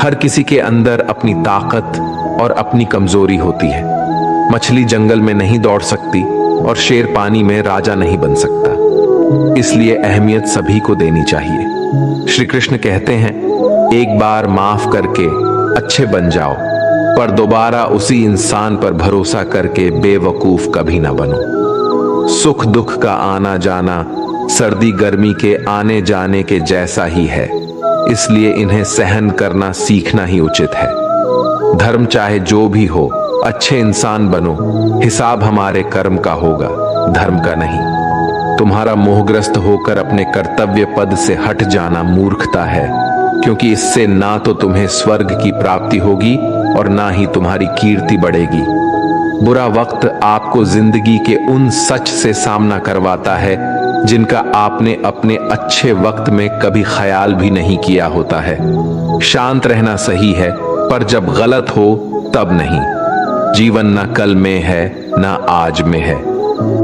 हर किसी के अंदर अपनी ताकत और अपनी कमजोरी होती है। मछली जंगल में नहीं दौड़ सकती और शेर पानी में राजा नहीं बन सकता। इसलिए अहमियत सभी को देनी चाहिए। श्री कृष्ण कहते हैं, एक बार माफ करके अच्छे बन जाओ, पर दोबारा उसी इंसान पर भरोसा करके बेवकूफ कभी ना बनो। सुख दुख का आना जाना सर्दी गर्मी के आने जाने के जैसा ही है, इसलिए इन्हें सहन करना सीखना ही उचित है। धर्म चाहे जो भी हो, अच्छे इंसान बनो। हिसाब हमारे कर्म का होगा, धर्म का नहीं। तुम्हारा मोहग्रस्त होकर अपने कर्तव्य पद से हट जाना मूर्खता है, क्योंकि इससे ना तो तुम्हें स्वर्ग की प्राप्ति होगी और ना ही तुम्हारी कीर्ति बढ़ेगी। बुरा वक्त आपको जिंदगी के उन सच से सामना करवाता है जिनका आपने अपने अच्छे वक्त में कभी ख्याल भी नहीं किया होता है। शांत रहना सही है, पर जब गलत हो तब नहीं। जीवन ना कल में है ना आज में है,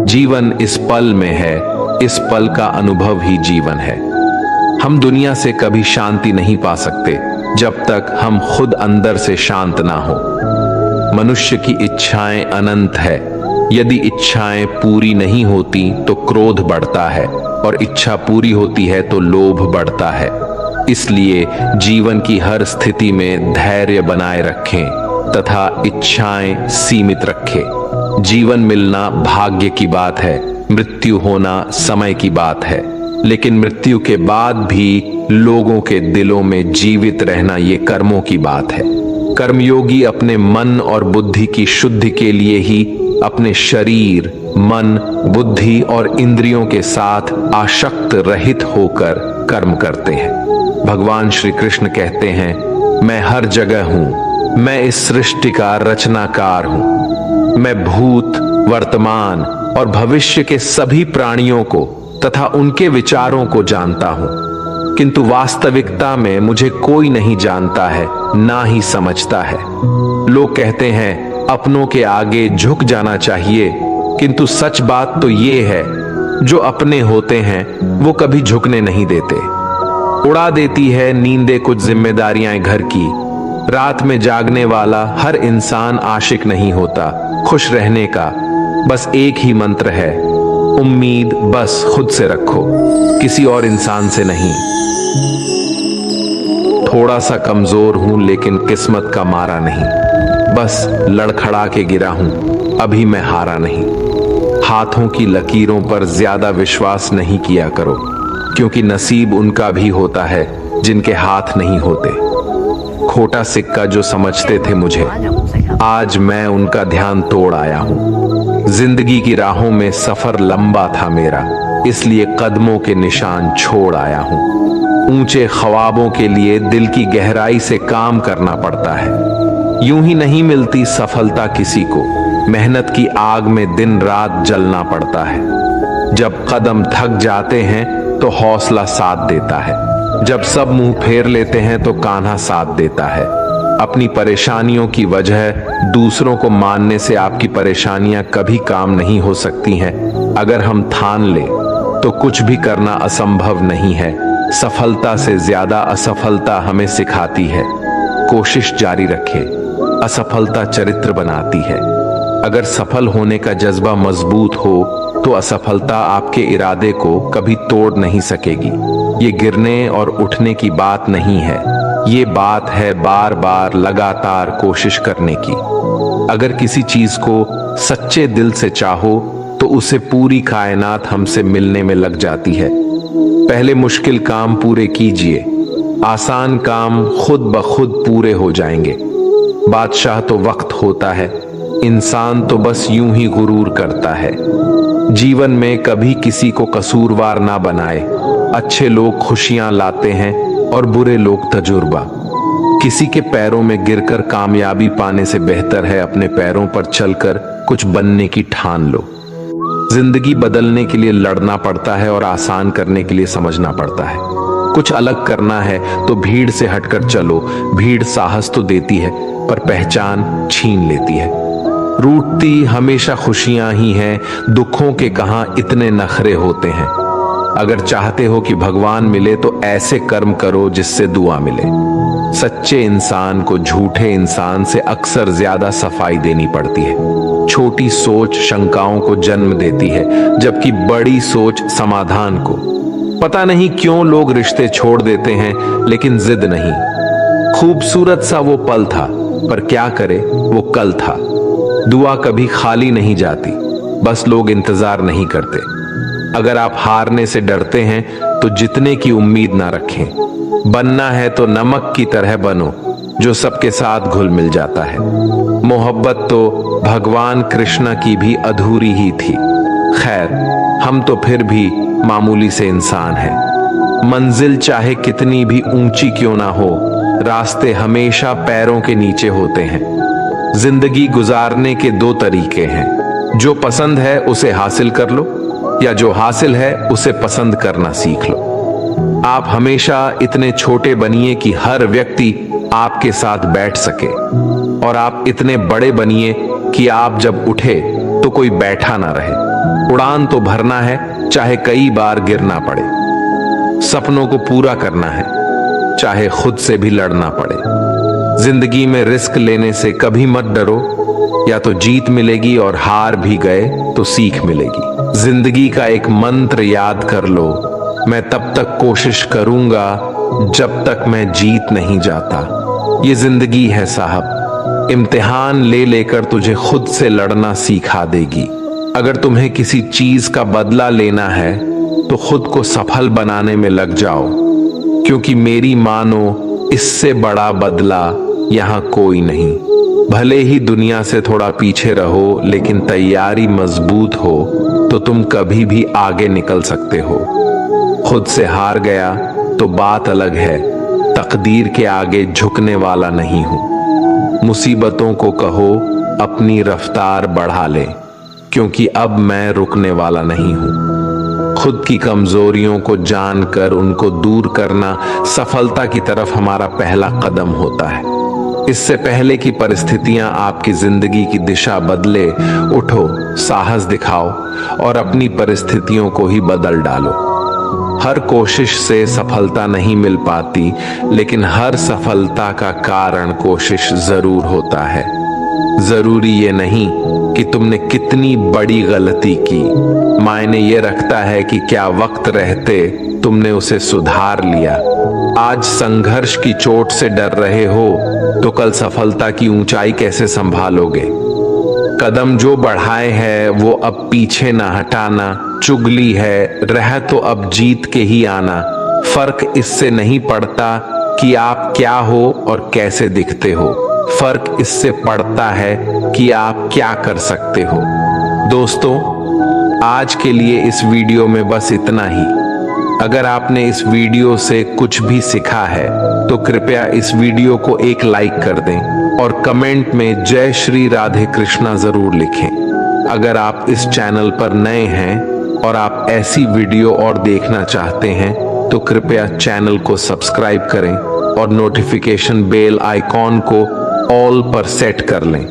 जीवन इस पल में है। इस पल का अनुभव ही जीवन है। हम दुनिया से कभी शांति नहीं पा सकते जब तक हम खुद अंदर से शांत ना हो। मनुष्य की इच्छाएं अनंत है। यदि इच्छाएं पूरी नहीं होती तो क्रोध बढ़ता है, और इच्छा पूरी होती है तो लोभ बढ़ता है। इसलिए जीवन की हर स्थिति में धैर्य बनाए रखें तथा इच्छाएं सीमित रखें। जीवन मिलना भाग्य की बात है, मृत्यु होना समय की बात है, लेकिन मृत्यु के बाद भी लोगों के दिलों में जीवित रहना ये कर्मों की बात है। कर्मयोगी अपने मन और बुद्धि की शुद्धि के लिए ही अपने शरीर, मन, बुद्धि और इंद्रियों के साथ आसक्त रहित होकर कर्म करते हैं। भगवान श्री कृष्ण कहते हैं, मैं हर जगह हूं, मैं इस सृष्टि का रचनाकार हूं। मैं भूत, वर्तमान और भविष्य के सभी प्राणियों को तथा उनके विचारों को जानता हूं, किंतु वास्तविकता में मुझे कोई नहीं जानता है, ना ही समझता है। लोग कहते हैं अपनों के आगे झुक जाना चाहिए, किंतु सच बात तो ये है, जो अपने होते हैं वो कभी झुकने नहीं देते। उड़ा देती है नींदें कुछ जिम्मेदारियां घर की। रात में जागने वाला हर इंसान आशिक नहीं होता। खुश रहने का बस एक ही मंत्र है, उम्मीद बस खुद से रखो, किसी और इंसान से नहीं। थोड़ा सा कमजोर हूं लेकिन किस्मत का मारा नहीं, बस लड़खड़ा के गिरा हूं, अभी मैं हारा नहीं। हाथों की लकीरों पर ज्यादा विश्वास नहीं किया करो, क्योंकि नसीब उनका भी होता है जिनके हाथ नहीं होते। खोटा सिक्का जो समझते थे मुझे, आज मैं उनका ध्यान तोड़ आया हूं। जिंदगी की राहों में सफर लंबा था मेरा, इसलिए कदमों के निशान छोड़ आया हूं। ऊंचे ख्वाबों के लिए दिल की गहराई से काम करना पड़ता है। यूं ही नहीं मिलती सफलता किसी को, मेहनत की आग में दिन रात जलना पड़ता है। जब कदम थक जाते हैं तो हौसला साथ देता है, जब सब मुंह फेर लेते हैं तो कान्हा साथ देता है। अपनी परेशानियों की वजह दूसरों को मानने से आपकी परेशानियां कभी काम नहीं हो सकती हैं। अगर हम ठान लें तो कुछ भी करना असंभव नहीं है। सफलता से ज्यादा असफलता हमें सिखाती है। कोशिश जारी रखें, असफलता चरित्र बनाती है। अगर सफल होने का जज्बा मजबूत हो तो असफलता आपके इरादे को कभी तोड़ नहीं सकेगी। ये गिरने और उठने की बात नहीं है, ये बात है बार बार लगातार कोशिश करने की। अगर किसी चीज को सच्चे दिल से चाहो तो उसे पूरी कायनात हमसे मिलने में लग जाती है। पहले मुश्किल काम पूरे कीजिए, आसान काम खुद ब खुद पूरे हो जाएंगे। बादशाह तो वक्त होता है, इंसान तो बस यूं ही गुरूर करता है। जीवन में कभी किसी को कसूरवार ना बनाए। अच्छे लोग खुशियां लाते हैं और बुरे लोग तजुर्बा। किसी के पैरों में गिरकर कामयाबी पाने से बेहतर है अपने पैरों पर चलकर कुछ बनने की ठान लो। जिंदगी बदलने के लिए लड़ना पड़ता है और आसान करने के लिए समझना पड़ता है। कुछ अलग करना है तो भीड़ से हटकर चलो। भीड़ साहस तो देती है पर पहचान छीन लेती है। रूठती हमेशा खुशियां ही हैं, दुखों के कहां इतने नखरे होते हैं। अगर चाहते हो कि भगवान मिले तो ऐसे कर्म करो जिससे दुआ मिले। सच्चे इंसान को झूठे इंसान से अक्सर ज्यादा सफाई देनी पड़ती है। छोटी सोच शंकाओं को जन्म देती है, जबकि बड़ी सोच समाधान को। पता नहीं क्यों लोग रिश्ते छोड़ देते हैं, लेकिन जिद नहीं। खूबसूरत सा वो पल था, पर क्या करे वो कल था। दुआ कभी खाली नहीं जाती, बस लोग इंतजार नहीं करते। अगर आप हारने से डरते हैं तो जितने की उम्मीद ना रखें। बनना है तो नमक की तरह बनो, जो सबके साथ घुल मिल जाता है। मोहब्बत तो भगवान कृष्ण की भी अधूरी ही थी। खैर, हम तो फिर भी मामूली से इंसान हैं। मंजिल चाहे कितनी भी ऊंची क्यों ना हो, रास्ते हमेशा पैरों के नीचे होते हैं। जिंदगी गुजारने के दो तरीके हैं, जो पसंद है उसे हासिल कर लो, या जो हासिल है उसे पसंद करना सीख लो। आप हमेशा इतने छोटे बनिए कि हर व्यक्ति आपके साथ बैठ सके, और आप इतने बड़े बनिए कि आप जब उठे तो कोई बैठा ना रहे। उड़ान तो भरना है, चाहे कई बार गिरना पड़े। सपनों को पूरा करना है, चाहे खुद से भी लड़ना पड़े। जिंदगी में रिस्क लेने से कभी मत डरो, या तो जीत मिलेगी और हार भी गए तो सीख मिलेगी। जिंदगी का एक मंत्र याद कर लो, मैं तब तक कोशिश करूंगा जब तक मैं जीत नहीं जाता। ये जिंदगी है साहब, इम्तिहान ले लेकर तुझे खुद से लड़ना सिखा देगी। अगर तुम्हें किसी चीज का बदला लेना है तो खुद को सफल बनाने में लग जाओ, क्योंकि मेरी मानो इससे बड़ा बदला यहां कोई नहीं। भले ही दुनिया से थोड़ा पीछे रहो, लेकिन तैयारी मजबूत हो तो तुम कभी भी आगे निकल सकते हो। खुद से हार गया तो बात अलग है, तकदीर के आगे झुकने वाला नहीं हूं। मुसीबतों को कहो अपनी रफ्तार बढ़ा ले, क्योंकि अब मैं रुकने वाला नहीं हूं। खुद की कमजोरियों को जानकर उनको दूर करना सफलता की तरफ हमारा पहला कदम होता है। इससे पहले कि परिस्थितियां आपकी जिंदगी की दिशा बदले, उठो, साहस दिखाओ और अपनी परिस्थितियों को ही बदल डालो। हर कोशिश से सफलता नहीं मिल पाती, लेकिन हर सफलता का कारण कोशिश जरूर होता है। जरूरी ये नहीं कि तुमने कितनी बड़ी गलती की, मायने ये रखता है कि क्या वक्त रहते तुमने उसे सुधार लिया। आज संघर्ष की चोट से डर रहे हो तो कल सफलता की ऊंचाई कैसे संभालोगे। कदम जो बढ़ाए हैं वो अब पीछे ना हटाना। चुगली है, रह तो अब जीत के ही आना। फर्क इससे नहीं पड़ता कि आप क्या हो और कैसे दिखते हो, फर्क इससे पड़ता है कि आप क्या कर सकते हो। दोस्तों, आज के लिए इस वीडियो में बस इतना ही। अगर आपने इस वीडियो से कुछ भी सीखा है तो कृपया इस वीडियो को एक लाइक कर दें और कमेंट में जय श्री राधे कृष्णा जरूर लिखें। अगर आप इस चैनल पर नए हैं और आप ऐसी वीडियो और देखना चाहते हैं तो कृपया चैनल को सब्सक्राइब करें और नोटिफिकेशन बेल आइकॉन को ऑल पर सेट कर लें,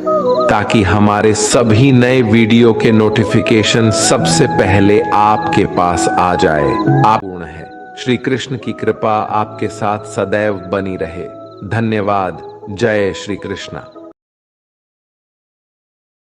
ताकि हमारे सभी नए वीडियो के नोटिफिकेशन सबसे पहले आपके पास आ जाए। आप पूर्ण है। श्री कृष्ण की कृपा आपके साथ सदैव बनी रहे। धन्यवाद। जय श्री कृष्ण।